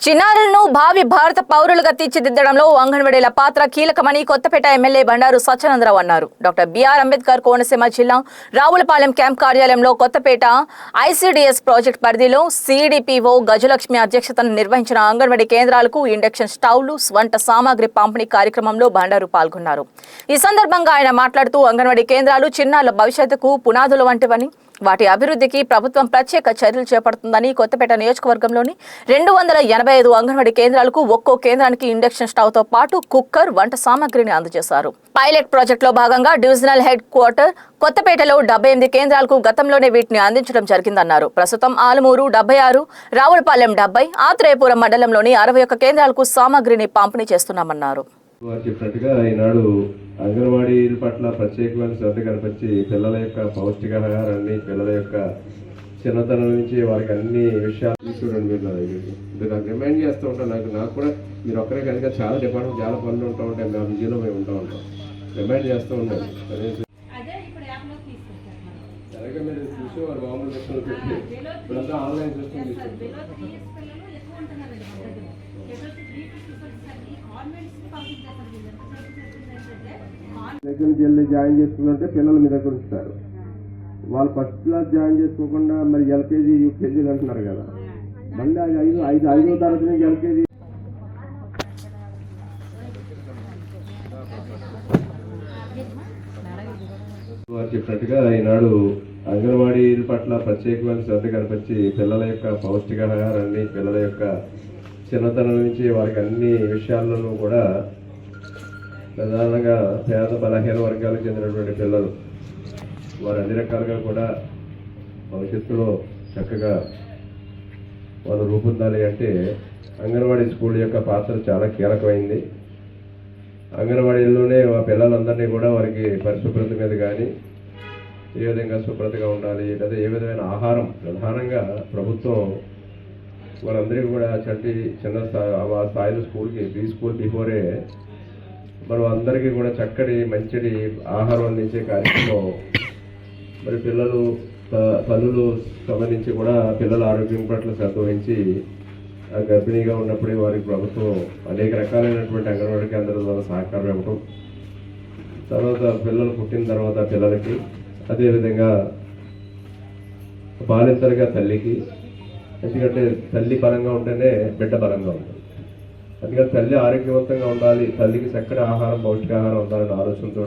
చిన్నారులను భావి భారత పౌరులుగా తీర్చిదిద్దడంలో అంగన్వాడీల పాత్ర కీలకమని కొత్తపేట ఎమ్మెల్యే బండారు సత్యానందరావు అన్నారు. డాక్టర్ బిఆర్ అంబేద్కర్ కోనసీమ జిల్లా రావులపాలెం క్యాంప్ కార్యాలయంలో కొత్తపేట ఐసిడిఎస్ ప్రాజెక్ట్ పరిధిలో సిడిపిఓ గజలక్ష్మి అధ్యక్షతన నిర్వహించిన అంగన్వాడీ కేంద్రాలకు ఇండక్షన్ స్టవ్లు, వంట సామాగ్రి పంపిణీ కార్యక్రమంలో బండారు పాల్గొన్నారు. ఈ సందర్భంగా ఆయన మాట్లాడుతూ అంగన్వాడీ కేంద్రాలు చిన్నారుల భవిష్యత్తుకు పునాదులు వంటివని, వాటి అభివృద్ధికి ప్రభుత్వం ప్రత్యేక చర్యలు చేపడుతుందని కొత్తపేట నియోజకవర్గంలోని 285 అంగన్వాడీ కేంద్రాలకు ఒక్కో కేంద్రానికి ఇండక్షన్ స్టవ్ తో పాటు కుక్కర్, వంట సామాగ్రిని అందజేశారు. పైలట్ ప్రాజెక్టులో భాగంగా డివిజనల్ హెడ్ క్వార్టర్ కొత్తపేటలో 78 కేంద్రాలకు గతంలోనే వీటిని అందించడం జరిగిందన్నారు. ప్రస్తుతం ఆలమూరు 76, రావులపాలెం 70, ఆత్రేయపురం మండలంలోని 61 కేంద్రాలకు సామాగ్రిని పంపిణీ చేస్తున్నామన్నారు. వారు చెప్పినట్టుగా ఈనాడు అంగన్వాడీల పట్ల ప్రత్యేకమైన శ్రద్ధ కనిపించి పిల్లల యొక్క పౌష్టికాహారాన్ని, పిల్లల యొక్క చిన్నతనం నుంచి వారికి అన్ని విషయాలు చూడండి. మీరు నాకు రిమైండ్ చేస్తూ ఉంటాను. నాకు కూడా మీరు ఒక్కరే కనుక చాలా డిపార్ట్మెంట్, చాలా పనులు ఉంటూ ఉంటాయి. మా బిజీలో మేము ఉంటూ ఉంటాం. రిమైండ్ చేస్తూ ఉంటాను. అలాగే మీరు చూసి వారు మామూలు సిస్టమ్ పెట్టి ఇప్పుడంతా ఆన్లైన్ సిస్టమ్ తీసుకుంటారు. దగ్గర నుంచి వెళ్ళి జాయిన్ చేసుకున్నట్టే పిల్లలు మీ దగ్గర ఉంచుతారు. వాళ్ళు ఫస్ట్ క్లాస్ జాయిన్ చేసుకోకుండా మరి ఎల్కేజీ, యూకేజీలు అంటున్నారు కదా. మళ్ళీ అది ఐదో తరగతి నుంచి ఎల్కేజీ. వారు చెప్పినట్టుగా ఈనాడు అంగన్వాడీల పట్ల ప్రత్యేకమైన శ్రద్ధ కనిపించి పిల్లల యొక్క పౌష్టికాహారాన్ని, పిల్లల యొక్క చిన్నతనం నుంచి వారికి అన్ని విషయాల్లోనూ కూడా ప్రధానంగా పేద బలహీన వర్గాలకు చెందినటువంటి పిల్లలు వారు అన్ని రకాలుగా కూడా భవిష్యత్తులో చక్కగా వాళ్ళు రూపొందాలి అంటే అంగన్వాడీ స్కూల్ యొక్క పాత్ర చాలా కీలకమైంది. అంగన్వాడీలోనే ఆ పిల్లలందరినీ కూడా వారికి పరిశుభ్రత మీద కానీ, ఏ విధంగా శుభ్రతగా ఉండాలి, లేదా ఏ విధమైన ఆహారం ప్రధానంగా ప్రభుత్వం వాళ్ళందరికీ కూడా చిన్న స్థాయిలో స్కూల్కి ప్రీ స్కూల్ బిఫోరే మనం అందరికీ కూడా చక్కటి మంచిది ఆహారం అందించే కార్యక్రమం మరి పిల్లలు తల్లులు సంబంధించి కూడా పిల్లల ఆరోగ్యం పట్ల శ్రద్ధ వహించి గర్భిణీగా ఉన్నప్పుడే వారికి ప్రభుత్వం అనేక రకాలైనటువంటి అంగన్వాడీ కేంద్రాల ద్వారా సహకారం ఇవ్వటం, తర్వాత పిల్లలు పుట్టిన తర్వాత పిల్లలకి, అదేవిధంగా బాలింతలుగా తల్లికి, ఎందుకంటే తల్లి బలంగా ఉంటేనే బిడ్డ బలంగా ఉంటుంది. అందుకని తల్లి ఆరోగ్యవంతంగా ఉండాలి, తల్లికి చక్కటి ఆహారం, పౌష్టికాహారం ఉండాలనే ఆలోచనతో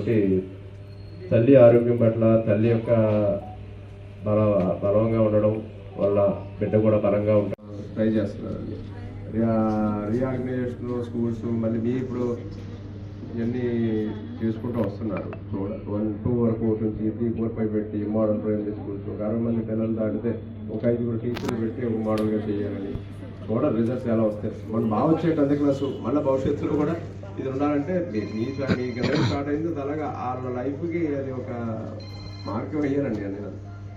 తల్లి ఆరోగ్యం పట్ల తల్లి యొక్క బలంగా ఉండడం వల్ల బిడ్డ కూడా బలంగా ఉండడం ట్రై చేస్తున్నారండి. రీఆర్గనైజేషన్ స్కూల్స్ మళ్ళీ మీ ఇప్పుడు ఇవన్నీ చేసుకుంటూ వస్తున్నారు. 1, 2 వరకు నుంచి 3, 4, 5 పెట్టి మోడల్ ప్రైమరీ స్కూల్స్ 60 మంది పిల్లలు దాటితే ఒక 5 టీచర్లు పెట్టి ఒక మోడల్గా చేయాలని కూడా రిజల్ట్స్ ఎలా వస్తాయి. మనం బాగా వచ్చే 10th క్లాసు మళ్ళీ భవిష్యత్తులో కూడా ఇది ఉండాలంటే మీకు స్టార్ట్ అయింది అలాగా వాళ్ళ లైఫ్కి అది ఒక మార్గం వేయాలండి. అని